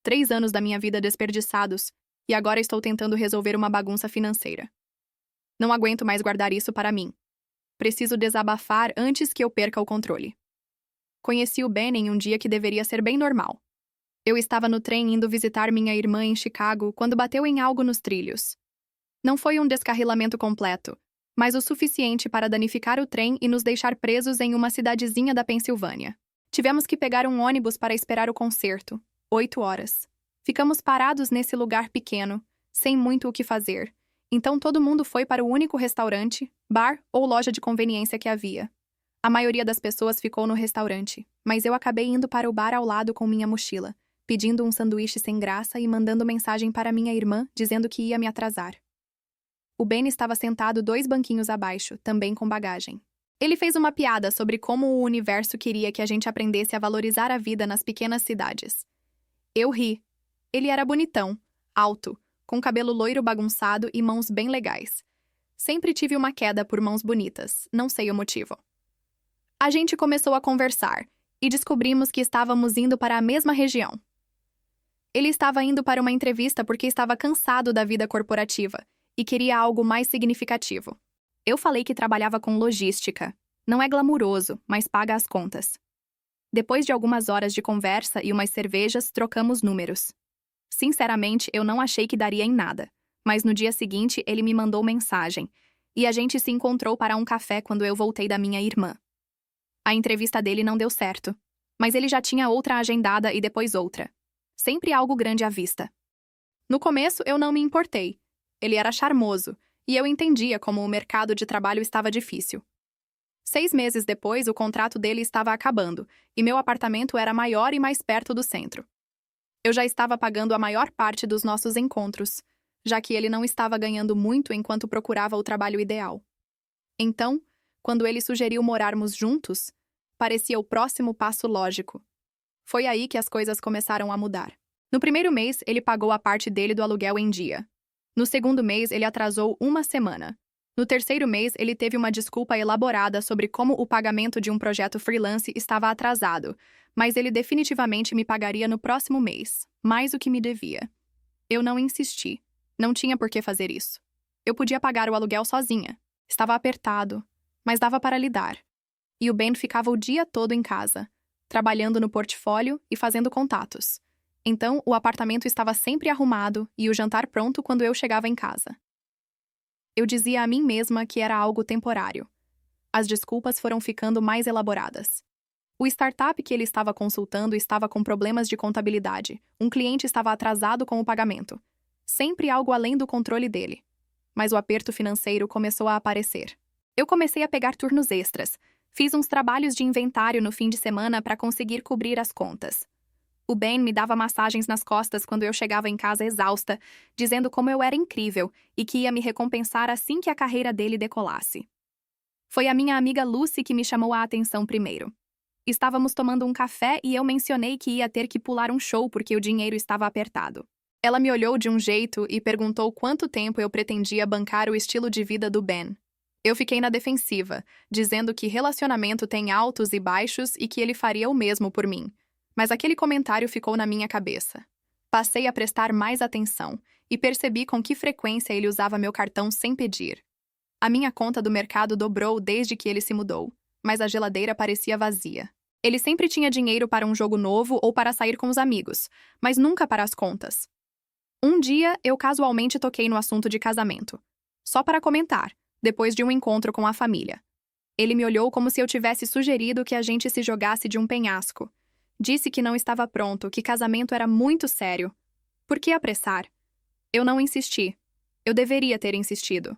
3 anos da minha vida desperdiçados e agora estou tentando resolver uma bagunça financeira. Não aguento mais guardar isso para mim. Preciso desabafar antes que eu perca o controle. Conheci o Ben em um dia que deveria ser bem normal. Eu estava no trem indo visitar minha irmã em Chicago quando bateu em algo nos trilhos. Não foi um descarrilamento completo, mas o suficiente para danificar o trem e nos deixar presos em uma cidadezinha da Pensilvânia. Tivemos que pegar um ônibus para esperar o concerto. 8 horas. Ficamos parados nesse lugar pequeno, sem muito o que fazer. Então todo mundo foi para o único restaurante, bar ou loja de conveniência que havia. A maioria das pessoas ficou no restaurante, mas eu acabei indo para o bar ao lado com minha mochila, pedindo um sanduíche sem graça e mandando mensagem para minha irmã dizendo que ia me atrasar. O Ben estava sentado 2 banquinhos abaixo, também com bagagem. Ele fez uma piada sobre como o universo queria que a gente aprendesse a valorizar a vida nas pequenas cidades. Eu ri. Ele era bonitão, alto, com cabelo loiro bagunçado e mãos bem legais. Sempre tive uma queda por mãos bonitas, não sei o motivo. A gente começou a conversar e descobrimos que estávamos indo para a mesma região. Ele estava indo para uma entrevista porque estava cansado da vida corporativa e queria algo mais significativo. Eu falei que trabalhava com logística. Não é glamuroso, mas paga as contas. Depois de algumas horas de conversa e umas cervejas, trocamos números. Sinceramente, eu não achei que daria em nada, mas no dia seguinte ele me mandou mensagem e a gente se encontrou para um café quando eu voltei da minha irmã. A entrevista dele não deu certo, mas ele já tinha outra agendada e depois outra. Sempre algo grande à vista. No começo, eu não me importei. Ele era charmoso, e eu entendia como o mercado de trabalho estava difícil. 6 meses depois, o contrato dele estava acabando, e meu apartamento era maior e mais perto do centro. Eu já estava pagando a maior parte dos nossos encontros, já que ele não estava ganhando muito enquanto procurava o trabalho ideal. Então, quando ele sugeriu morarmos juntos, parecia o próximo passo lógico. Foi aí que as coisas começaram a mudar. No primeiro mês, ele pagou a parte dele do aluguel em dia. No segundo mês, ele atrasou 1 semana. No terceiro mês, ele teve uma desculpa elaborada sobre como o pagamento de um projeto freelance estava atrasado, mas ele definitivamente me pagaria no próximo mês, mais do que me devia. Eu não insisti. Não tinha por que fazer isso. Eu podia pagar o aluguel sozinha. Estava apertado, mas dava para lidar. E o Ben ficava o dia todo em casa, trabalhando no portfólio e fazendo contatos. Então, o apartamento estava sempre arrumado e o jantar pronto quando eu chegava em casa. Eu dizia a mim mesma que era algo temporário. As desculpas foram ficando mais elaboradas. O startup que ele estava consultando estava com problemas de contabilidade. Um cliente estava atrasado com o pagamento. Sempre algo além do controle dele. Mas o aperto financeiro começou a aparecer. Eu comecei a pegar turnos extras. Fiz uns trabalhos de inventário no fim de semana para conseguir cobrir as contas. O Ben me dava massagens nas costas quando eu chegava em casa exausta, dizendo como eu era incrível e que ia me recompensar assim que a carreira dele decolasse. Foi a minha amiga Lucy que me chamou a atenção primeiro. Estávamos tomando um café e eu mencionei que ia ter que pular um show porque o dinheiro estava apertado. Ela me olhou de um jeito e perguntou quanto tempo eu pretendia bancar o estilo de vida do Ben. Eu fiquei na defensiva, dizendo que relacionamento tem altos e baixos e que ele faria o mesmo por mim. Mas aquele comentário ficou na minha cabeça. Passei a prestar mais atenção e percebi com que frequência ele usava meu cartão sem pedir. A minha conta do mercado dobrou desde que ele se mudou, mas a geladeira parecia vazia. Ele sempre tinha dinheiro para um jogo novo ou para sair com os amigos, mas nunca para as contas. Um dia, eu casualmente toquei no assunto de casamento. Só para comentar, depois de um encontro com a família. Ele me olhou como se eu tivesse sugerido que a gente se jogasse de um penhasco. Disse que não estava pronto, que casamento era muito sério. Por que apressar? Eu não insisti. Eu deveria ter insistido.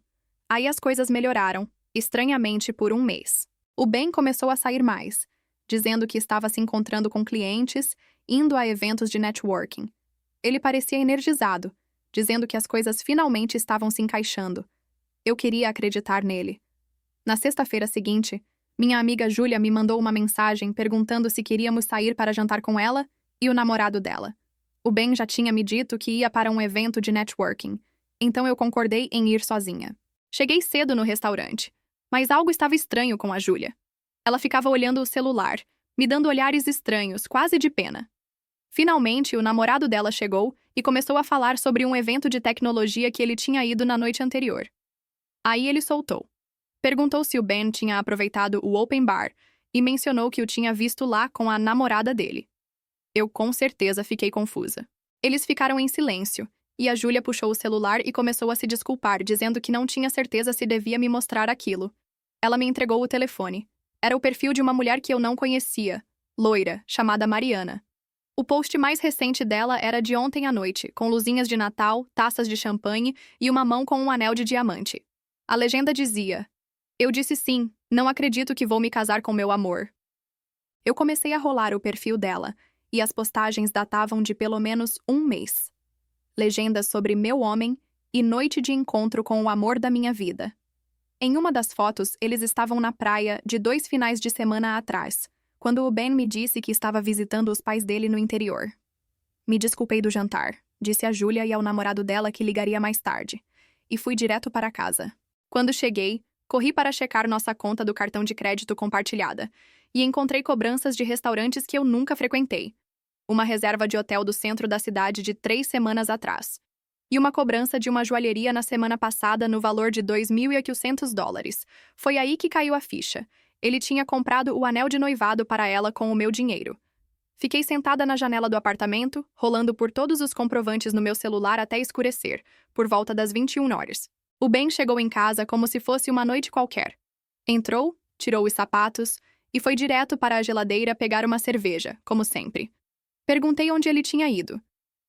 Aí as coisas melhoraram, estranhamente por um mês. O Ben começou a sair mais, dizendo que estava se encontrando com clientes, indo a eventos de networking. Ele parecia energizado, dizendo que as coisas finalmente estavam se encaixando. Eu queria acreditar nele. Na sexta-feira seguinte, minha amiga Júlia me mandou uma mensagem perguntando se queríamos sair para jantar com ela e o namorado dela. O Ben já tinha me dito que ia para um evento de networking, então eu concordei em ir sozinha. Cheguei cedo no restaurante, mas algo estava estranho com a Júlia. Ela ficava olhando o celular, me dando olhares estranhos, quase de pena. Finalmente, o namorado dela chegou e começou a falar sobre um evento de tecnologia que ele tinha ido na noite anterior. Aí ele soltou. Perguntou se o Ben tinha aproveitado o open bar e mencionou que o tinha visto lá com a namorada dele. Eu com certeza fiquei confusa. Eles ficaram em silêncio, e a Júlia puxou o celular e começou a se desculpar, dizendo que não tinha certeza se devia me mostrar aquilo. Ela me entregou o telefone. Era o perfil de uma mulher que eu não conhecia, loira, chamada Mariana. O post mais recente dela era de ontem à noite, com luzinhas de Natal, taças de champanhe e uma mão com um anel de diamante. A legenda dizia: "Eu disse sim, não acredito que vou me casar com meu amor." Eu comecei a rolar o perfil dela, e as postagens datavam de pelo menos um mês. Legendas sobre meu homem e noite de encontro com o amor da minha vida. Em uma das fotos, eles estavam na praia de 2 finais de semana atrás, quando o Ben me disse que estava visitando os pais dele no interior. Me desculpei do jantar, disse a Júlia e ao namorado dela que ligaria mais tarde, e fui direto para casa. Quando cheguei, corri para checar nossa conta do cartão de crédito compartilhada, e encontrei cobranças de restaurantes que eu nunca frequentei. Uma reserva de hotel do centro da cidade de 3 semanas atrás. E uma cobrança de uma joalheria na semana passada no valor de $2.800. Foi aí que caiu a ficha. Ele tinha comprado o anel de noivado para ela com o meu dinheiro. Fiquei sentada na janela do apartamento, rolando por todos os comprovantes no meu celular até escurecer, por volta das 21 horas. O Ben chegou em casa como se fosse uma noite qualquer. Entrou, tirou os sapatos e foi direto para a geladeira pegar uma cerveja, como sempre. Perguntei onde ele tinha ido.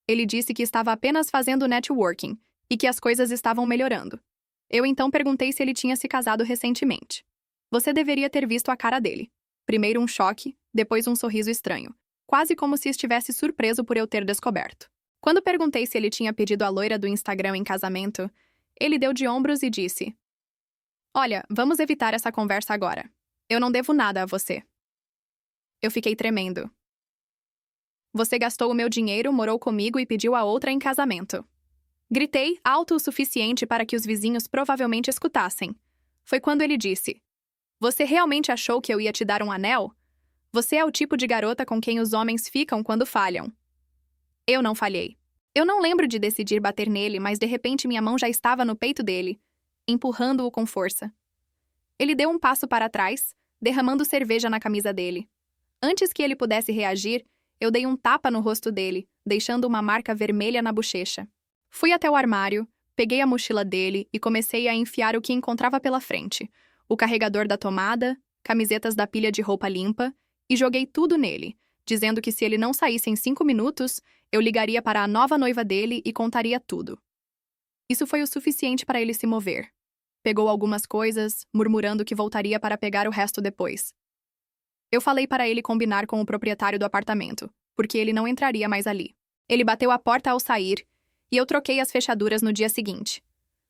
Ele disse que estava apenas fazendo networking e que as coisas estavam melhorando. Eu então perguntei se ele tinha se casado recentemente. Você deveria ter visto a cara dele. Primeiro um choque, depois um sorriso estranho, quase como se estivesse surpreso por eu ter descoberto. Quando perguntei se ele tinha pedido a loira do Instagram em casamento, ele deu de ombros e disse: "Olha, vamos evitar essa conversa agora. Eu não devo nada a você." Eu fiquei tremendo. "Você gastou o meu dinheiro, morou comigo e pediu a outra em casamento." Gritei alto o suficiente para que os vizinhos provavelmente escutassem. Foi quando ele disse: "Você realmente achou que eu ia te dar um anel? Você é o tipo de garota com quem os homens ficam quando falham." Eu não falhei. Eu não lembro de decidir bater nele, mas de repente minha mão já estava no peito dele, empurrando-o com força. Ele deu um passo para trás, derramando cerveja na camisa dele. Antes que ele pudesse reagir, eu dei um tapa no rosto dele, deixando uma marca vermelha na bochecha. Fui até o armário, peguei a mochila dele e comecei a enfiar o que encontrava pela frente: o carregador da tomada, camisetas da pilha de roupa limpa, e joguei tudo nele, dizendo que se ele não saísse em 5 minutos, eu ligaria para a nova noiva dele e contaria tudo. Isso foi o suficiente para ele se mover. Pegou algumas coisas, murmurando que voltaria para pegar o resto depois. Eu falei para ele combinar com o proprietário do apartamento, porque ele não entraria mais ali. Ele bateu a porta ao sair, e eu troquei as fechaduras no dia seguinte.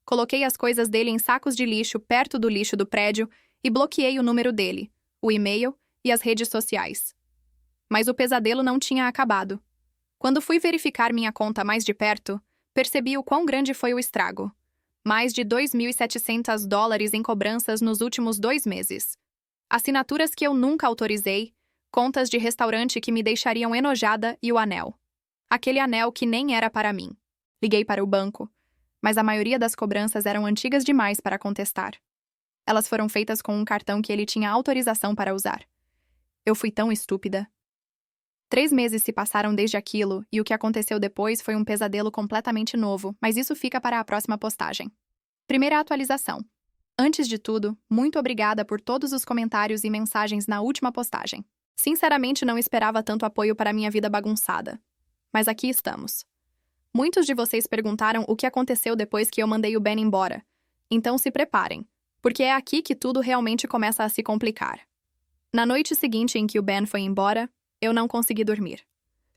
Coloquei as coisas dele em sacos de lixo perto do lixo do prédio e bloqueei o número dele, o e-mail e as redes sociais. Mas o pesadelo não tinha acabado. Quando fui verificar minha conta mais de perto, percebi o quão grande foi o estrago. Mais de $2.700 em cobranças nos últimos 2 meses. Assinaturas que eu nunca autorizei, contas de restaurante que me deixariam enojada e o anel. Aquele anel que nem era para mim. Liguei para o banco, mas a maioria das cobranças eram antigas demais para contestar. Elas foram feitas com um cartão que ele tinha autorização para usar. Eu fui tão estúpida. 3 meses se passaram desde aquilo, e o que aconteceu depois foi um pesadelo completamente novo, mas isso fica para a próxima postagem. Primeira atualização. Antes de tudo, muito obrigada por todos os comentários e mensagens na última postagem. Sinceramente, não esperava tanto apoio para minha vida bagunçada. Mas aqui estamos. Muitos de vocês perguntaram o que aconteceu depois que eu mandei o Ben embora. Então se preparem, porque é aqui que tudo realmente começa a se complicar. Na noite seguinte em que o Ben foi embora, eu não consegui dormir.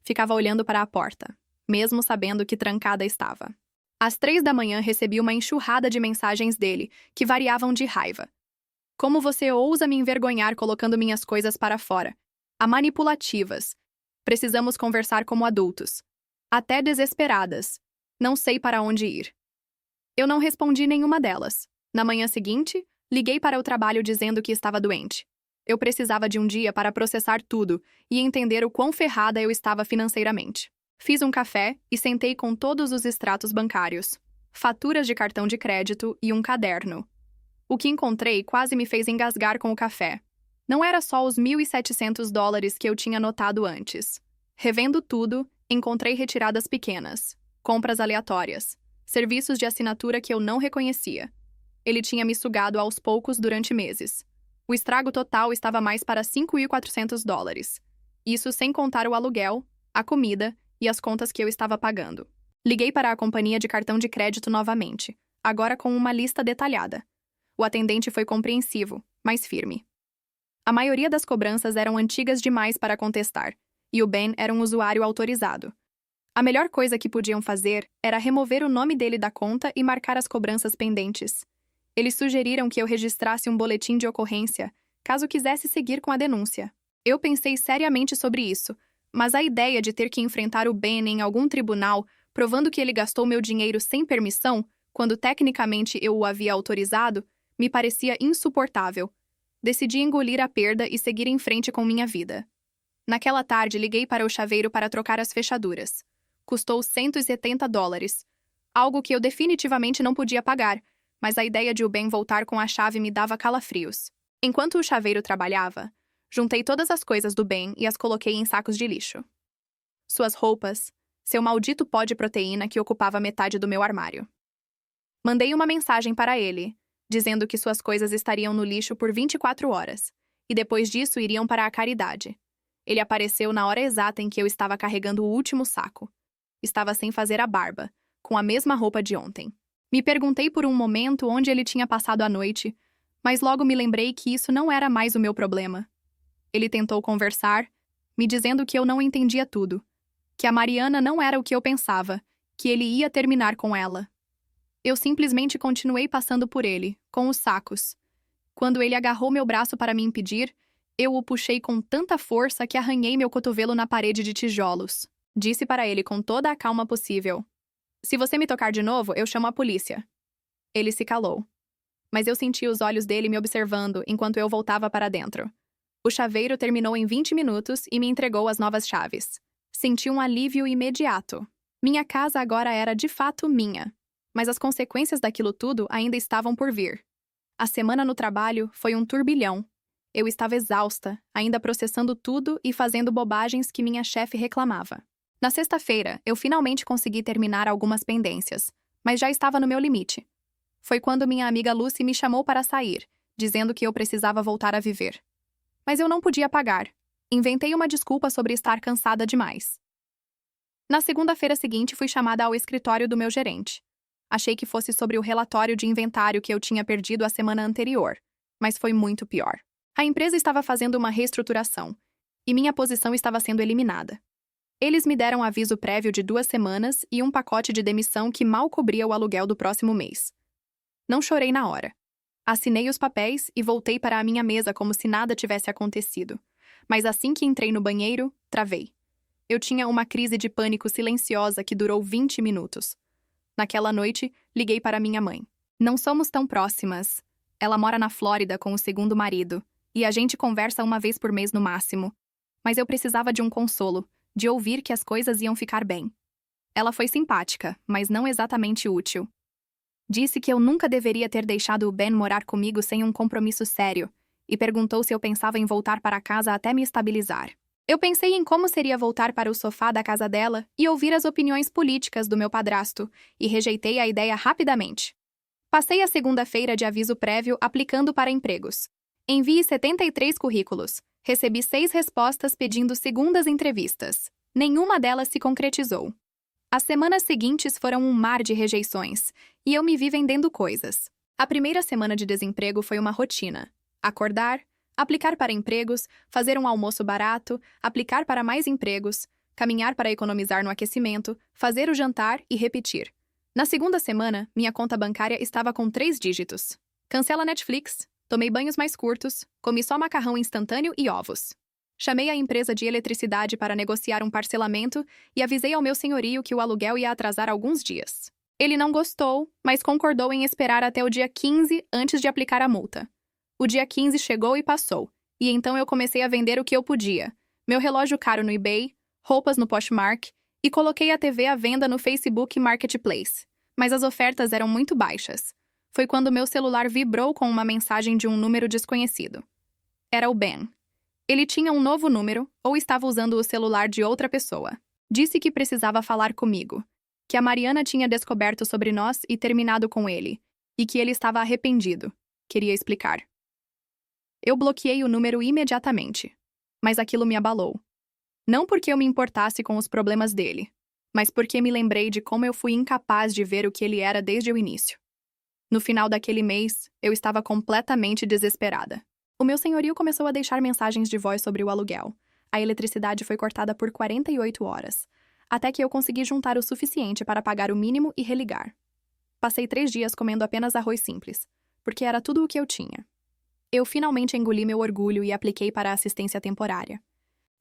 Ficava olhando para a porta, mesmo sabendo que trancada estava. Às 3 da manhã recebi uma enxurrada de mensagens dele, que variavam de raiva. Como você ousa me envergonhar colocando minhas coisas para fora? A manipulativas. Precisamos conversar como adultos. Até desesperadas. Não sei para onde ir. Eu não respondi nenhuma delas. Na manhã seguinte, liguei para o trabalho dizendo que estava doente. Eu precisava de um dia para processar tudo e entender o quão ferrada eu estava financeiramente. Fiz um café e sentei com todos os extratos bancários, faturas de cartão de crédito e um caderno. O que encontrei quase me fez engasgar com o café. Não era só os $1.700 que eu tinha notado antes. Revendo tudo, encontrei retiradas pequenas, compras aleatórias, serviços de assinatura que eu não reconhecia. Ele tinha me sugado aos poucos durante meses. O estrago total estava mais para $5.400. Isso sem contar o aluguel, a comida e as contas que eu estava pagando. Liguei para a companhia de cartão de crédito novamente, agora com uma lista detalhada. O atendente foi compreensivo, mas firme. A maioria das cobranças eram antigas demais para contestar, e o Ben era um usuário autorizado. A melhor coisa que podiam fazer era remover o nome dele da conta e marcar as cobranças pendentes. Eles sugeriram que eu registrasse um boletim de ocorrência, caso quisesse seguir com a denúncia. Eu pensei seriamente sobre isso, mas a ideia de ter que enfrentar o Ben em algum tribunal, provando que ele gastou meu dinheiro sem permissão, quando tecnicamente eu o havia autorizado, me parecia insuportável. Decidi engolir a perda e seguir em frente com minha vida. Naquela tarde, liguei para o chaveiro para trocar as fechaduras. Custou $170, algo que eu definitivamente não podia pagar, mas a ideia de o Ben voltar com a chave me dava calafrios. Enquanto o chaveiro trabalhava, juntei todas as coisas do Ben e as coloquei em sacos de lixo. Suas roupas, seu maldito pó de proteína que ocupava metade do meu armário. Mandei uma mensagem para ele, dizendo que suas coisas estariam no lixo por 24 horas, e depois disso iriam para a caridade. Ele apareceu na hora exata em que eu estava carregando o último saco. Estava sem fazer a barba, com a mesma roupa de ontem. Me perguntei por um momento onde ele tinha passado a noite, mas logo me lembrei que isso não era mais o meu problema. Ele tentou conversar, me dizendo que eu não entendia tudo, que a Mariana não era o que eu pensava, que ele ia terminar com ela. Eu simplesmente continuei passando por ele, com os sacos. Quando ele agarrou meu braço para me impedir, eu o puxei com tanta força que arranhei meu cotovelo na parede de tijolos. Disse para ele com toda a calma possível: "Se você me tocar de novo, eu chamo a polícia." Ele se calou. Mas eu senti os olhos dele me observando enquanto eu voltava para dentro. O chaveiro terminou em 20 minutos e me entregou as novas chaves. Senti um alívio imediato. Minha casa agora era de fato minha. Mas as consequências daquilo tudo ainda estavam por vir. A semana no trabalho foi um turbilhão. Eu estava exausta, ainda processando tudo e fazendo bobagens que minha chefe reclamava. Na sexta-feira, eu finalmente consegui terminar algumas pendências, mas já estava no meu limite. Foi quando minha amiga Lucy me chamou para sair, dizendo que eu precisava voltar a viver. Mas eu não podia pagar. Inventei uma desculpa sobre estar cansada demais. Na segunda-feira seguinte, fui chamada ao escritório do meu gerente. Achei que fosse sobre o relatório de inventário que eu tinha perdido a semana anterior, mas foi muito pior. A empresa estava fazendo uma reestruturação, e minha posição estava sendo eliminada. Eles me deram aviso prévio de 2 semanas e um pacote de demissão que mal cobria o aluguel do próximo mês. Não chorei na hora. Assinei os papéis e voltei para a minha mesa como se nada tivesse acontecido. Mas assim que entrei no banheiro, travei. Eu tinha uma crise de pânico silenciosa que durou 20 minutos. Naquela noite, liguei para minha mãe. Não somos tão próximas. Ela mora na Flórida com o segundo marido, e a gente conversa uma vez por mês no máximo. Mas eu precisava de um consolo, de ouvir que as coisas iam ficar bem. Ela foi simpática, mas não exatamente útil. Disse que eu nunca deveria ter deixado o Ben morar comigo sem um compromisso sério, e perguntou se eu pensava em voltar para casa até me estabilizar. Eu pensei em como seria voltar para o sofá da casa dela e ouvir as opiniões políticas do meu padrasto, e rejeitei a ideia rapidamente. Passei a segunda-feira de aviso prévio aplicando para empregos. Enviei 73 currículos. Recebi 6 respostas pedindo segundas entrevistas. Nenhuma delas se concretizou. As semanas seguintes foram um mar de rejeições, e eu me vi vendendo coisas. A primeira semana de desemprego foi uma rotina. Acordar, aplicar para empregos, fazer um almoço barato, aplicar para mais empregos, caminhar para economizar no aquecimento, fazer o jantar e repetir. Na segunda semana, minha conta bancária estava com 3 dígitos. Cancela Netflix, tomei banhos mais curtos, comi só macarrão instantâneo e ovos. Chamei a empresa de eletricidade para negociar um parcelamento e avisei ao meu senhorio que o aluguel ia atrasar alguns dias. Ele não gostou, mas concordou em esperar até o dia 15 antes de aplicar a multa. O dia 15 chegou e passou, E então eu comecei a vender o que eu podia. Meu relógio caro no eBay, roupas no Poshmark e coloquei a TV à venda no Facebook Marketplace. Mas as ofertas eram muito baixas. Foi quando meu celular vibrou com uma mensagem de um número desconhecido. Era o Ben. Ele tinha um novo número ou estava usando o celular de outra pessoa. Disse que precisava falar comigo, que a Mariana tinha descoberto sobre nós e terminado com ele, e que ele estava arrependido. Queria explicar. Eu bloqueei o número imediatamente, mas aquilo me abalou. Não porque eu me importasse com os problemas dele, mas porque me lembrei de como eu fui incapaz de ver o que ele era desde o início. No final daquele mês, eu estava completamente desesperada. O meu senhorio começou a deixar mensagens de voz sobre o aluguel. A eletricidade foi cortada por 48 horas, até que eu consegui juntar o suficiente para pagar o mínimo e religar. Passei 3 dias comendo apenas arroz simples, porque era tudo o que eu tinha. Eu finalmente engoli meu orgulho e apliquei para a assistência temporária.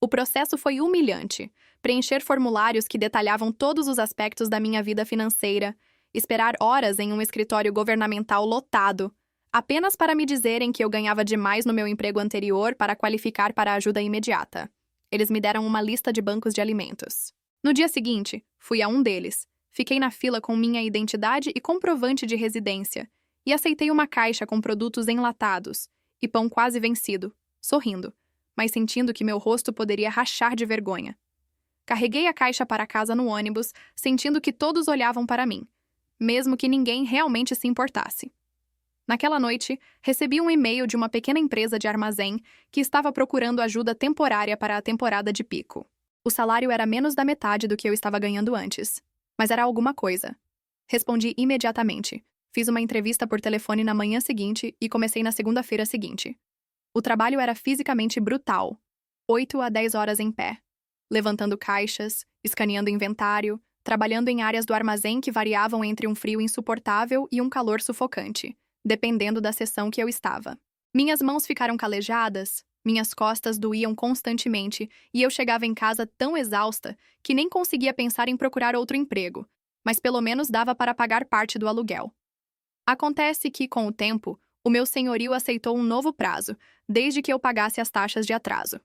O processo foi humilhante. Preencher formulários que detalhavam todos os aspectos da minha vida financeira, esperar horas em um escritório governamental lotado, apenas para me dizerem que eu ganhava demais no meu emprego anterior para qualificar para a ajuda imediata. Eles me deram uma lista de bancos de alimentos. No dia seguinte, fui a um deles. Fiquei na fila com minha identidade e comprovante de residência, e aceitei uma caixa com produtos enlatados e pão quase vencido, sorrindo, mas sentindo que meu rosto poderia rachar de vergonha. Carreguei a caixa para casa no ônibus, sentindo que todos olhavam para mim, mesmo que ninguém realmente se importasse. Naquela noite, recebi um e-mail de uma pequena empresa de armazém que estava procurando ajuda temporária para a temporada de pico. O salário era menos da metade do que eu estava ganhando antes, mas era alguma coisa. Respondi imediatamente. Fiz uma entrevista por telefone na manhã seguinte e comecei na segunda-feira seguinte. O trabalho era fisicamente brutal. 8 a 10 horas em pé, levantando caixas, escaneando inventário, trabalhando em áreas do armazém que variavam entre um frio insuportável e um calor sufocante, dependendo da seção que eu estava. Minhas mãos ficaram calejadas, minhas costas doíam constantemente e eu chegava em casa tão exausta que nem conseguia pensar em procurar outro emprego, mas pelo menos dava para pagar parte do aluguel. Acontece que, com o tempo, o meu senhorio aceitou um novo prazo, desde que eu pagasse as taxas de atraso.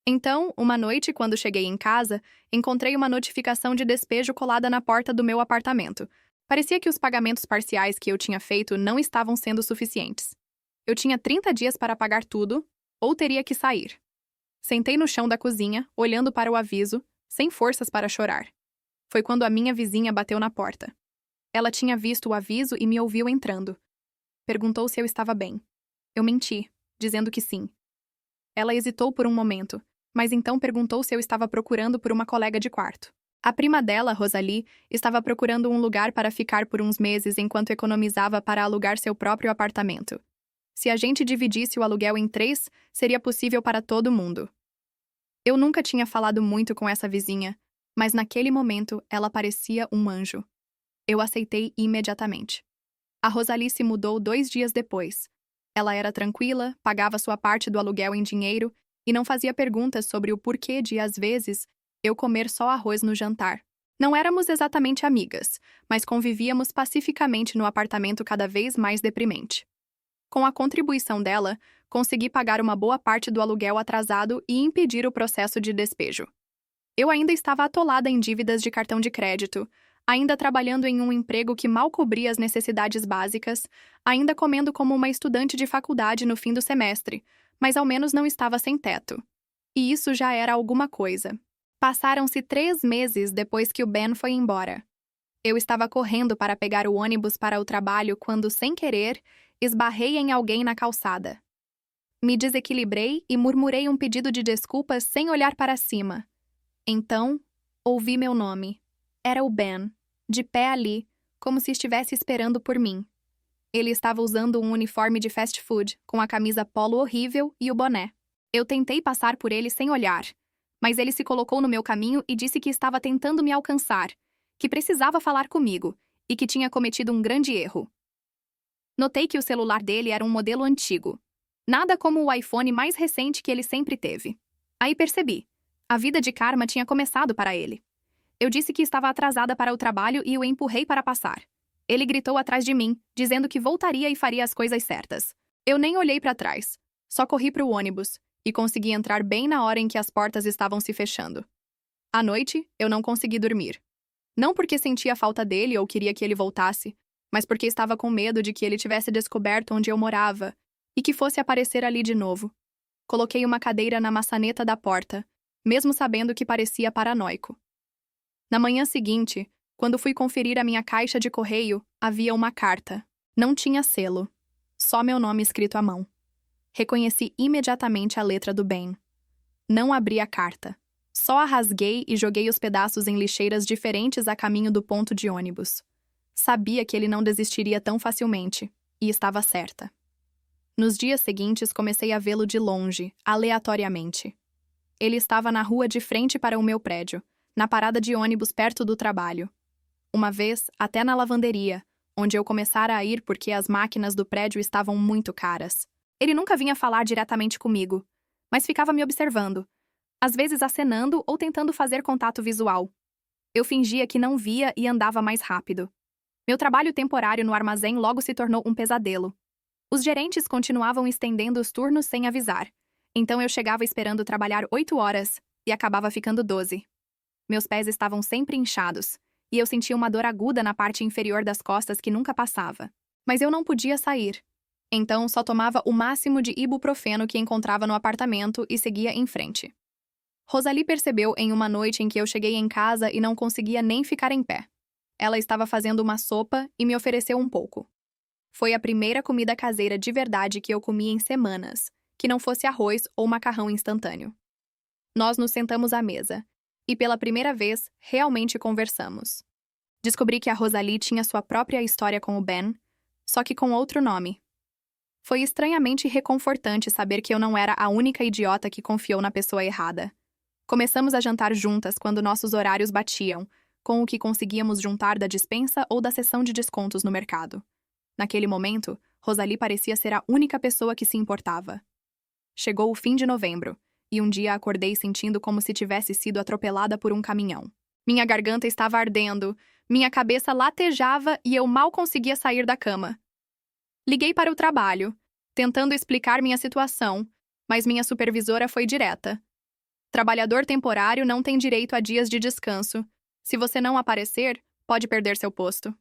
Então, uma noite, quando cheguei em casa, encontrei uma notificação de despejo colada na porta do meu apartamento. Parecia que os pagamentos parciais que eu tinha feito não estavam sendo suficientes. Eu tinha 30 dias para pagar tudo, ou teria que sair. Sentei no chão da cozinha, olhando para o aviso, sem forças para chorar. Foi quando a minha vizinha bateu na porta. Ela tinha visto o aviso e me ouviu entrando. Perguntou se eu estava bem. Eu menti, dizendo que sim. Ela hesitou por um momento, mas então perguntou se eu estava procurando por uma colega de quarto. A prima dela, Rosalie, estava procurando um lugar para ficar por uns meses enquanto economizava para alugar seu próprio apartamento. Se a gente dividisse o aluguel em 3, seria possível para todo mundo. Eu nunca tinha falado muito com essa vizinha, mas naquele momento ela parecia um anjo. Eu aceitei imediatamente. A Rosalie se mudou 2 dias depois. Ela era tranquila, pagava sua parte do aluguel em dinheiro e não fazia perguntas sobre o porquê de, às vezes, eu comer só arroz no jantar. Não éramos exatamente amigas, mas convivíamos pacificamente no apartamento cada vez mais deprimente. Com a contribuição dela, consegui pagar uma boa parte do aluguel atrasado e impedir o processo de despejo. Eu ainda estava atolada em dívidas de cartão de crédito, ainda trabalhando em um emprego que mal cobria as necessidades básicas, ainda comendo como uma estudante de faculdade no fim do semestre, mas ao menos não estava sem teto. E isso já era alguma coisa. Passaram-se 3 meses depois que o Ben foi embora. Eu estava correndo para pegar o ônibus para o trabalho quando, sem querer, esbarrei em alguém na calçada. Me desequilibrei e murmurei um pedido de desculpas sem olhar para cima. Então, ouvi meu nome. Era o Ben, de pé ali, como se estivesse esperando por mim. Ele estava usando um uniforme de fast food, com a camisa polo horrível e o boné. Eu tentei passar por ele sem olhar, mas ele se colocou no meu caminho e disse que estava tentando me alcançar, que precisava falar comigo e que tinha cometido um grande erro. Notei que o celular dele era um modelo antigo, nada como o iPhone mais recente que ele sempre teve. Aí percebi. A vida de karma tinha começado para ele. Eu disse que estava atrasada para o trabalho e o empurrei para passar. Ele gritou atrás de mim, dizendo que voltaria e faria as coisas certas. Eu nem olhei para trás. Só corri para o ônibus e consegui entrar bem na hora em que as portas estavam se fechando. À noite, eu não consegui dormir. Não porque sentia falta dele ou queria que ele voltasse, mas porque estava com medo de que ele tivesse descoberto onde eu morava e que fosse aparecer ali de novo. Coloquei uma cadeira na maçaneta da porta, mesmo sabendo que parecia paranoico. Na manhã seguinte, quando fui conferir a minha caixa de correio, havia uma carta. Não tinha selo, só meu nome escrito à mão. Reconheci imediatamente a letra do Ben. Não abri a carta. Só a rasguei e joguei os pedaços em lixeiras diferentes a caminho do ponto de ônibus. Sabia que ele não desistiria tão facilmente, e estava certa. Nos dias seguintes, comecei a vê-lo de longe, aleatoriamente. Ele estava na rua de frente para o meu prédio, na parada de ônibus perto do trabalho. Uma vez, até na lavanderia, onde eu começara a ir porque as máquinas do prédio estavam muito caras. Ele nunca vinha falar diretamente comigo, mas ficava me observando, às vezes acenando ou tentando fazer contato visual. Eu fingia que não via e andava mais rápido. Meu trabalho temporário no armazém logo se tornou um pesadelo. Os gerentes continuavam estendendo os turnos sem avisar, então eu chegava esperando trabalhar 8 horas e acabava ficando 12. Meus pés estavam sempre inchados, e eu sentia uma dor aguda na parte inferior das costas que nunca passava. Mas eu não podia sair. Então só tomava o máximo de ibuprofeno que encontrava no apartamento e seguia em frente. Rosalie percebeu em uma noite em que eu cheguei em casa e não conseguia nem ficar em pé. Ela estava fazendo uma sopa e me ofereceu um pouco. Foi a primeira comida caseira de verdade que eu comi em semanas, que não fosse arroz ou macarrão instantâneo. Nós nos sentamos à mesa, e pela primeira vez, realmente conversamos. Descobri que a Rosalie tinha sua própria história com o Ben, só que com outro nome. Foi estranhamente reconfortante saber que eu não era a única idiota que confiou na pessoa errada. Começamos a jantar juntas quando nossos horários batiam, com o que conseguíamos juntar da despensa ou da seção de descontos no mercado. Naquele momento, Rosalie parecia ser a única pessoa que se importava. Chegou o fim de novembro, e um dia acordei sentindo como se tivesse sido atropelada por um caminhão. Minha garganta estava ardendo, minha cabeça latejava e eu mal conseguia sair da cama. Liguei para o trabalho, tentando explicar minha situação, mas minha supervisora foi direta. Trabalhador temporário não tem direito a dias de descanso. Se você não aparecer, pode perder seu posto.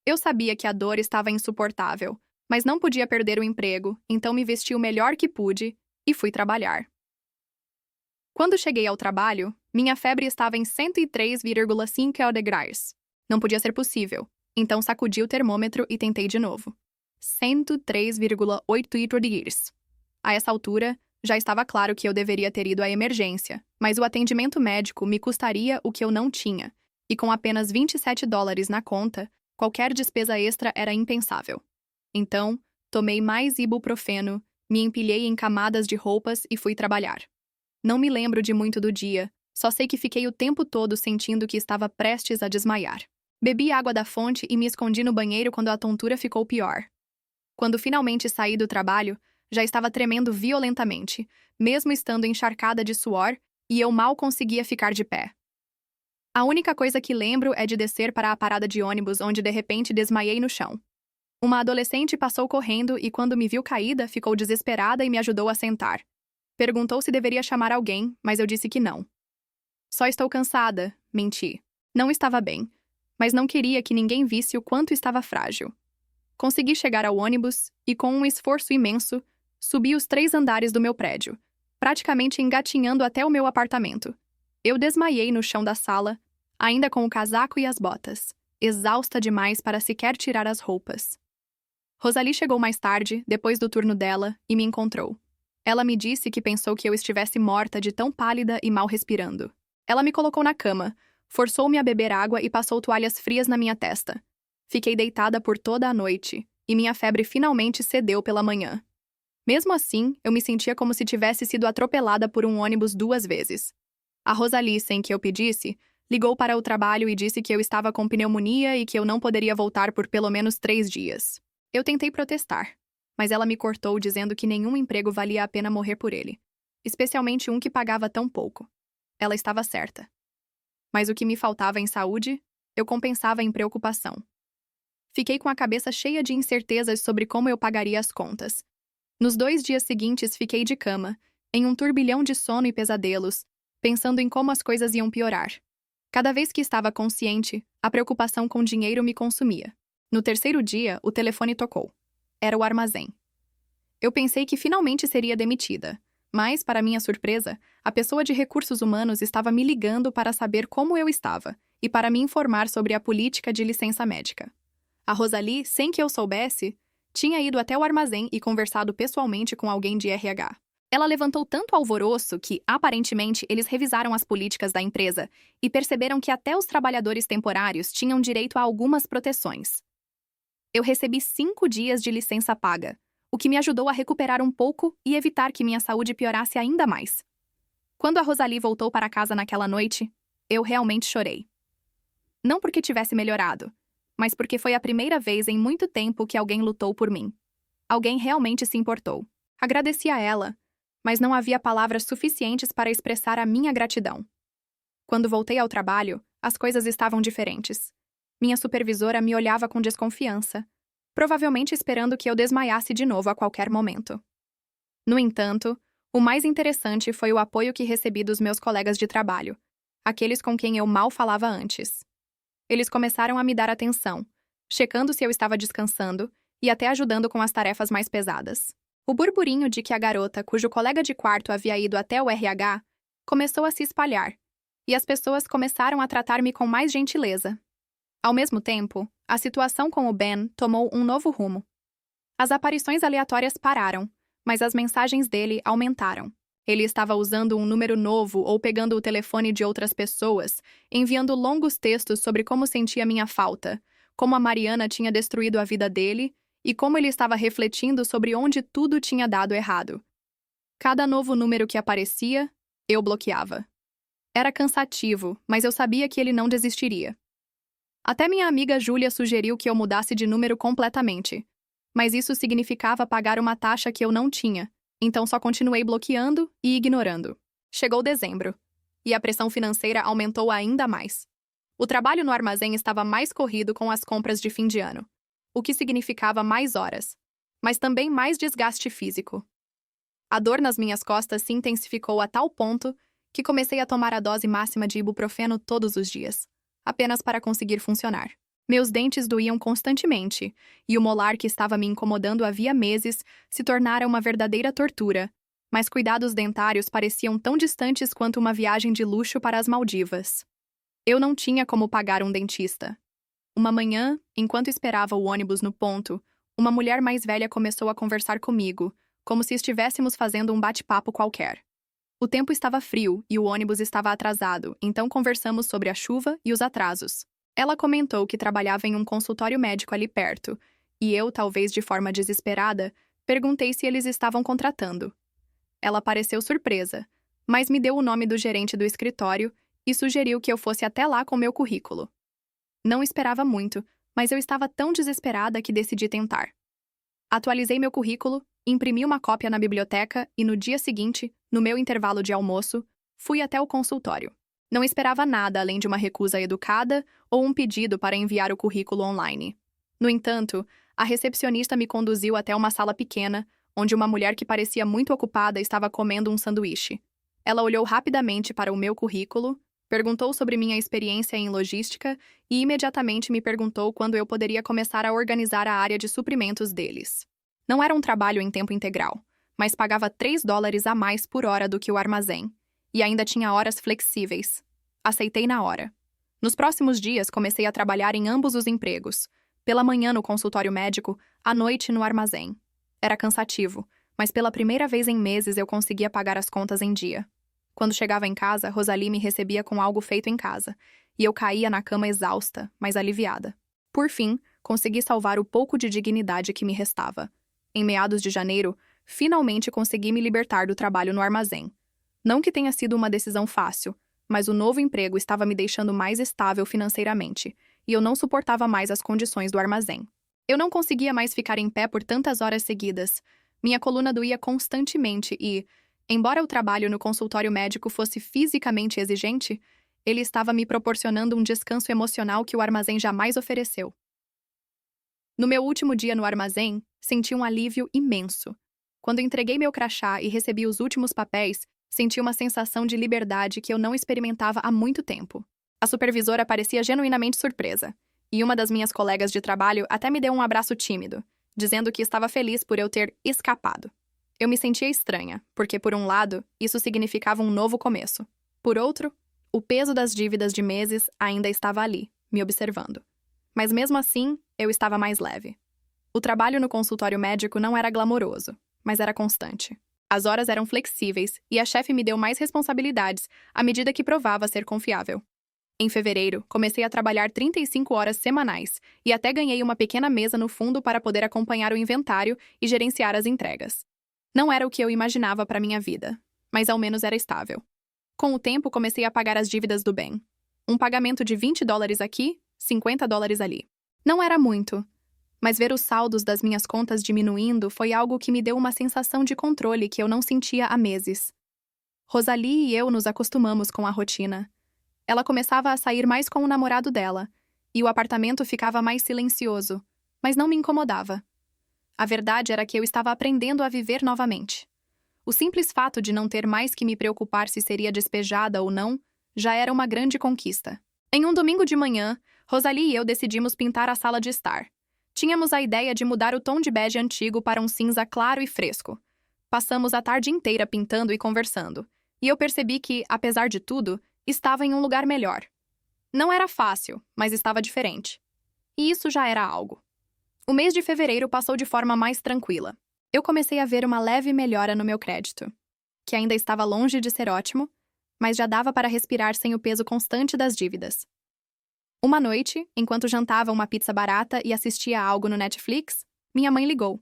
Eu sabia que a dor estava insuportável, mas não podia perder o emprego, então me vesti o melhor que pude e fui trabalhar. Quando cheguei ao trabalho, minha febre estava em 103,5 degraus. Não podia ser possível, então sacudi o termômetro e tentei de novo. 103,8 degrees. A essa altura, já estava claro que eu deveria ter ido à emergência, mas o atendimento médico me custaria o que eu não tinha, e com apenas $27 na conta, qualquer despesa extra era impensável. Então, tomei mais ibuprofeno, me empilhei em camadas de roupas e fui trabalhar. Não me lembro de muito do dia, só sei que fiquei o tempo todo sentindo que estava prestes a desmaiar. Bebi água da fonte e me escondi no banheiro quando a tontura ficou pior. Quando finalmente saí do trabalho, já estava tremendo violentamente, mesmo estando encharcada de suor, e eu mal conseguia ficar de pé. A única coisa que lembro é de descer para a parada de ônibus onde de repente desmaiei no chão. Uma adolescente passou correndo e quando me viu caída, ficou desesperada e me ajudou a sentar. Perguntou se deveria chamar alguém, mas eu disse que não. Só estou cansada, menti. Não estava bem, mas não queria que ninguém visse o quanto estava frágil. Consegui chegar ao ônibus e, com um esforço imenso, subi os 3 andares do meu prédio, praticamente engatinhando até o meu apartamento. Eu desmaiei no chão da sala, ainda com o casaco e as botas, exausta demais para sequer tirar as roupas. Rosalie chegou mais tarde, depois do turno dela, e me encontrou. Ela me disse que pensou que eu estivesse morta de tão pálida e mal respirando. Ela me colocou na cama, forçou-me a beber água e passou toalhas frias na minha testa. Fiquei deitada por toda a noite, e minha febre finalmente cedeu pela manhã. Mesmo assim, eu me sentia como se tivesse sido atropelada por um ônibus 2 vezes. A Rosalie, sem que eu pedisse, ligou para o trabalho e disse que eu estava com pneumonia e que eu não poderia voltar por pelo menos 3 dias. Eu tentei protestar, mas ela me cortou dizendo que nenhum emprego valia a pena morrer por ele, especialmente um que pagava tão pouco. Ela estava certa. Mas o que me faltava em saúde, eu compensava em preocupação. Fiquei com a cabeça cheia de incertezas sobre como eu pagaria as contas. Nos 2 dias seguintes fiquei de cama, em um turbilhão de sono e pesadelos, pensando em como as coisas iam piorar. Cada vez que estava consciente, a preocupação com dinheiro me consumia. No terceiro dia, o telefone tocou. Era o armazém. Eu pensei que finalmente seria demitida, mas, para minha surpresa, a pessoa de recursos humanos estava me ligando para saber como eu estava e para me informar sobre a política de licença médica. A Rosalie, sem que eu soubesse, tinha ido até o armazém e conversado pessoalmente com alguém de RH. Ela levantou tanto alvoroço que, aparentemente, eles revisaram as políticas da empresa e perceberam que até os trabalhadores temporários tinham direito a algumas proteções. Eu recebi 5 dias de licença paga, o que me ajudou a recuperar um pouco e evitar que minha saúde piorasse ainda mais. Quando a Rosalie voltou para casa naquela noite, eu realmente chorei. Não porque tivesse melhorado, mas porque foi a primeira vez em muito tempo que alguém lutou por mim. Alguém realmente se importou. Agradeci a ela, mas não havia palavras suficientes para expressar a minha gratidão. Quando voltei ao trabalho, as coisas estavam diferentes. Minha supervisora me olhava com desconfiança, provavelmente esperando que eu desmaiasse de novo a qualquer momento. No entanto, o mais interessante foi o apoio que recebi dos meus colegas de trabalho, aqueles com quem eu mal falava antes. Eles começaram a me dar atenção, checando se eu estava descansando e até ajudando com as tarefas mais pesadas. O burburinho de que a garota, cujo colega de quarto havia ido até o RH, começou a se espalhar, e as pessoas começaram a tratar-me com mais gentileza. Ao mesmo tempo, a situação com o Ben tomou um novo rumo. As aparições aleatórias pararam, mas as mensagens dele aumentaram. Ele estava usando um número novo ou pegando o telefone de outras pessoas, enviando longos textos sobre como sentia minha falta, como a Mariana tinha destruído a vida dele e como ele estava refletindo sobre onde tudo tinha dado errado. Cada novo número que aparecia, eu bloqueava. Era cansativo, mas eu sabia que ele não desistiria. Até minha amiga Júlia sugeriu que eu mudasse de número completamente, mas isso significava pagar uma taxa que eu não tinha, então só continuei bloqueando e ignorando. Chegou dezembro, e a pressão financeira aumentou ainda mais. O trabalho no armazém estava mais corrido com as compras de fim de ano, o que significava mais horas, mas também mais desgaste físico. A dor nas minhas costas se intensificou a tal ponto que comecei a tomar a dose máxima de ibuprofeno todos os dias, apenas para conseguir funcionar. Meus dentes doíam constantemente, e o molar que estava me incomodando havia meses se tornara uma verdadeira tortura, mas cuidados dentários pareciam tão distantes quanto uma viagem de luxo para as Maldivas. Eu não tinha como pagar um dentista. Uma manhã, enquanto esperava o ônibus no ponto, uma mulher mais velha começou a conversar comigo, como se estivéssemos fazendo um bate-papo qualquer. O tempo estava frio e o ônibus estava atrasado, então conversamos sobre a chuva e os atrasos. Ela comentou que trabalhava em um consultório médico ali perto, e eu, talvez de forma desesperada, perguntei se eles estavam contratando. Ela pareceu surpresa, mas me deu o nome do gerente do escritório e sugeriu que eu fosse até lá com meu currículo. Não esperava muito, mas eu estava tão desesperada que decidi tentar. Atualizei meu currículo, imprimi uma cópia na biblioteca e no dia seguinte, no meu intervalo de almoço, fui até o consultório. Não esperava nada além de uma recusa educada ou um pedido para enviar o currículo online. No entanto, a recepcionista me conduziu até uma sala pequena, onde uma mulher que parecia muito ocupada estava comendo um sanduíche. Ela olhou rapidamente para o meu currículo, perguntou sobre minha experiência em logística e imediatamente me perguntou quando eu poderia começar a organizar a área de suprimentos deles. Não era um trabalho em tempo integral, mas pagava $3 a mais por hora do que o armazém, e ainda tinha horas flexíveis. Aceitei na hora. Nos próximos dias, comecei a trabalhar em ambos os empregos, pela manhã no consultório médico, à noite no armazém. Era cansativo, mas pela primeira vez em meses eu conseguia pagar as contas em dia. Quando chegava em casa, Rosalie me recebia com algo feito em casa, e eu caía na cama exausta, mas aliviada. Por fim, consegui salvar o pouco de dignidade que me restava. Em meados de janeiro, finalmente consegui me libertar do trabalho no armazém. Não que tenha sido uma decisão fácil, mas o novo emprego estava me deixando mais estável financeiramente, e eu não suportava mais as condições do armazém. Eu não conseguia mais ficar em pé por tantas horas seguidas. Minha coluna doía constantemente e, embora o trabalho no consultório médico fosse fisicamente exigente, ele estava me proporcionando um descanso emocional que o armazém jamais ofereceu. No meu último dia no armazém, senti um alívio imenso. Quando entreguei meu crachá e recebi os últimos papéis, senti uma sensação de liberdade que eu não experimentava há muito tempo. A supervisora parecia genuinamente surpresa, e uma das minhas colegas de trabalho até me deu um abraço tímido, dizendo que estava feliz por eu ter escapado. Eu me sentia estranha, porque, por um lado, isso significava um novo começo. Por outro, o peso das dívidas de meses ainda estava ali, me observando. Mas mesmo assim, eu estava mais leve. O trabalho no consultório médico não era glamouroso, mas era constante. As horas eram flexíveis e a chefe me deu mais responsabilidades à medida que provava ser confiável. Em fevereiro, comecei a trabalhar 35 horas semanais e até ganhei uma pequena mesa no fundo para poder acompanhar o inventário e gerenciar as entregas. Não era o que eu imaginava para minha vida, mas ao menos era estável. Com o tempo, comecei a pagar as dívidas do bem. Um pagamento de $20 aqui, $50 ali. Não era muito, mas ver os saldos das minhas contas diminuindo foi algo que me deu uma sensação de controle que eu não sentia há meses. Rosalie e eu nos acostumamos com a rotina. Ela começava a sair mais com o namorado dela, e o apartamento ficava mais silencioso, mas não me incomodava. A verdade era que eu estava aprendendo a viver novamente. O simples fato de não ter mais que me preocupar se seria despejada ou não já era uma grande conquista. Em um domingo de manhã, Rosalie e eu decidimos pintar a sala de estar. Tínhamos a ideia de mudar o tom de bege antigo para um cinza claro e fresco. Passamos a tarde inteira pintando e conversando, e eu percebi que, apesar de tudo, estava em um lugar melhor. Não era fácil, mas estava diferente. E isso já era algo. O mês de fevereiro passou de forma mais tranquila. Eu comecei a ver uma leve melhora no meu crédito, que ainda estava longe de ser ótimo, mas já dava para respirar sem o peso constante das dívidas. Uma noite, enquanto jantava uma pizza barata e assistia a algo no Netflix, minha mãe ligou.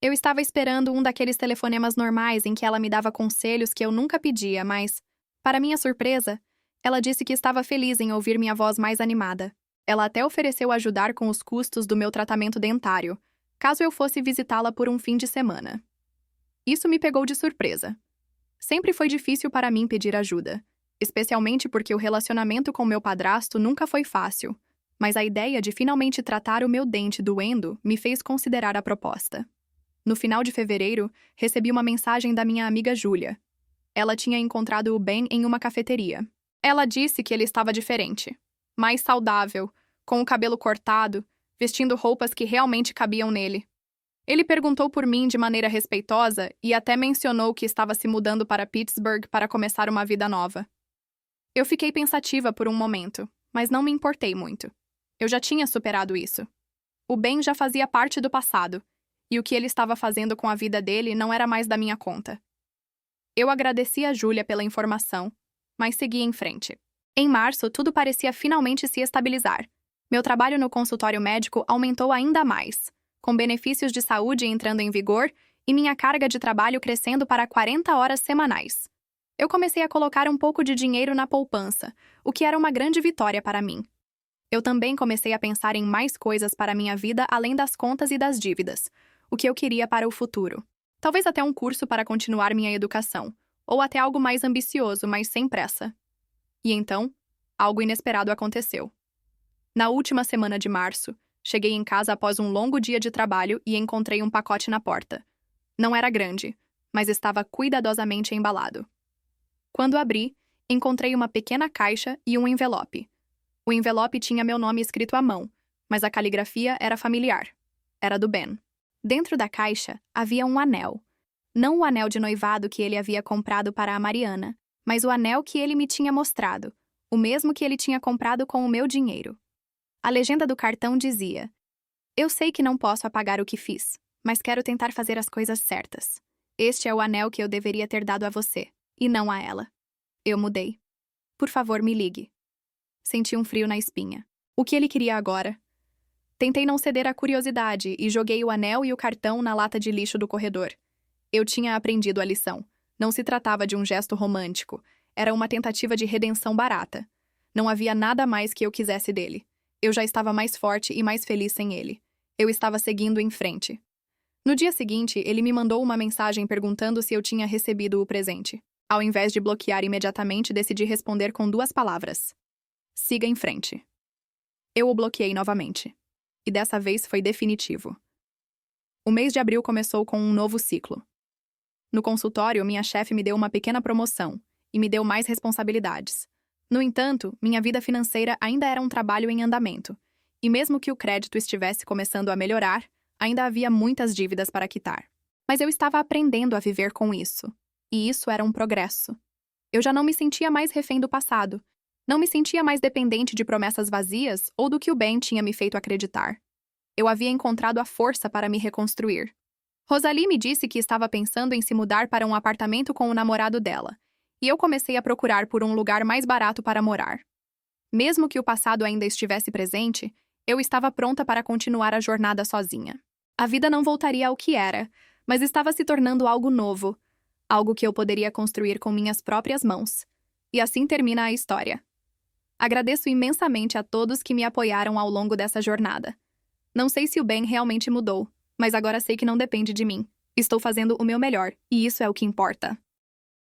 Eu estava esperando um daqueles telefonemas normais em que ela me dava conselhos que eu nunca pedia, mas, para minha surpresa, ela disse que estava feliz em ouvir minha voz mais animada. Ela até ofereceu ajudar com os custos do meu tratamento dentário, caso eu fosse visitá-la por um fim de semana. Isso me pegou de surpresa. Sempre foi difícil para mim pedir ajuda, especialmente porque o relacionamento com meu padrasto nunca foi fácil, mas a ideia de finalmente tratar o meu dente doendo me fez considerar a proposta. No final de fevereiro, recebi uma mensagem da minha amiga Júlia. Ela tinha encontrado o Ben em uma cafeteria. Ela disse que ele estava diferente, mais saudável, com o cabelo cortado, vestindo roupas que realmente cabiam nele. Ele perguntou por mim de maneira respeitosa e até mencionou que estava se mudando para Pittsburgh para começar uma vida nova. Eu fiquei pensativa por um momento, mas não me importei muito. Eu já tinha superado isso. O Ben já fazia parte do passado, e o que ele estava fazendo com a vida dele não era mais da minha conta. Eu agradeci a Júlia pela informação, mas segui em frente. Em março, tudo parecia finalmente se estabilizar. Meu trabalho no consultório médico aumentou ainda mais, com benefícios de saúde entrando em vigor e minha carga de trabalho crescendo para 40 horas semanais. Eu comecei a colocar um pouco de dinheiro na poupança, o que era uma grande vitória para mim. Eu também comecei a pensar em mais coisas para minha vida além das contas e das dívidas, o que eu queria para o futuro. Talvez até um curso para continuar minha educação, ou até algo mais ambicioso, mas sem pressa. E então, algo inesperado aconteceu. Na última semana de março, cheguei em casa após um longo dia de trabalho e encontrei um pacote na porta. Não era grande, mas estava cuidadosamente embalado. Quando abri, encontrei uma pequena caixa e um envelope. O envelope tinha meu nome escrito à mão, mas a caligrafia era familiar. Era do Ben. Dentro da caixa havia um anel. Não o anel de noivado que ele havia comprado para a Mariana, mas o anel que ele me tinha mostrado, o mesmo que ele tinha comprado com o meu dinheiro. A legenda do cartão dizia: "Eu sei que não posso apagar o que fiz, mas quero tentar fazer as coisas certas. Este é o anel que eu deveria ter dado a você, e não a ela. Eu mudei. Por favor, me ligue." Senti um frio na espinha. O que ele queria agora? Tentei não ceder à curiosidade e joguei o anel e o cartão na lata de lixo do corredor. Eu tinha aprendido a lição. Não se tratava de um gesto romântico. Era uma tentativa de redenção barata. Não havia nada mais que eu quisesse dele. Eu já estava mais forte e mais feliz sem ele. Eu estava seguindo em frente. No dia seguinte, ele me mandou uma mensagem perguntando se eu tinha recebido o presente. Ao invés de bloquear imediatamente, decidi responder com 2 palavras: "Siga em frente." Eu o bloqueei novamente. E dessa vez foi definitivo. O mês de abril começou com um novo ciclo. No consultório, minha chefe me deu uma pequena promoção e me deu mais responsabilidades. No entanto, minha vida financeira ainda era um trabalho em andamento, e mesmo que o crédito estivesse começando a melhorar, ainda havia muitas dívidas para quitar. Mas eu estava aprendendo a viver com isso, e isso era um progresso. Eu já não me sentia mais refém do passado, não me sentia mais dependente de promessas vazias ou do que o Ben tinha me feito acreditar. Eu havia encontrado a força para me reconstruir. Rosalie me disse que estava pensando em se mudar para um apartamento com o namorado dela, e eu comecei a procurar por um lugar mais barato para morar. Mesmo que o passado ainda estivesse presente, eu estava pronta para continuar a jornada sozinha. A vida não voltaria ao que era, mas estava se tornando algo novo, algo que eu poderia construir com minhas próprias mãos. E assim termina a história. Agradeço imensamente a todos que me apoiaram ao longo dessa jornada. Não sei se o Ben realmente mudou, mas agora sei que não depende de mim. Estou fazendo o meu melhor, e isso é o que importa.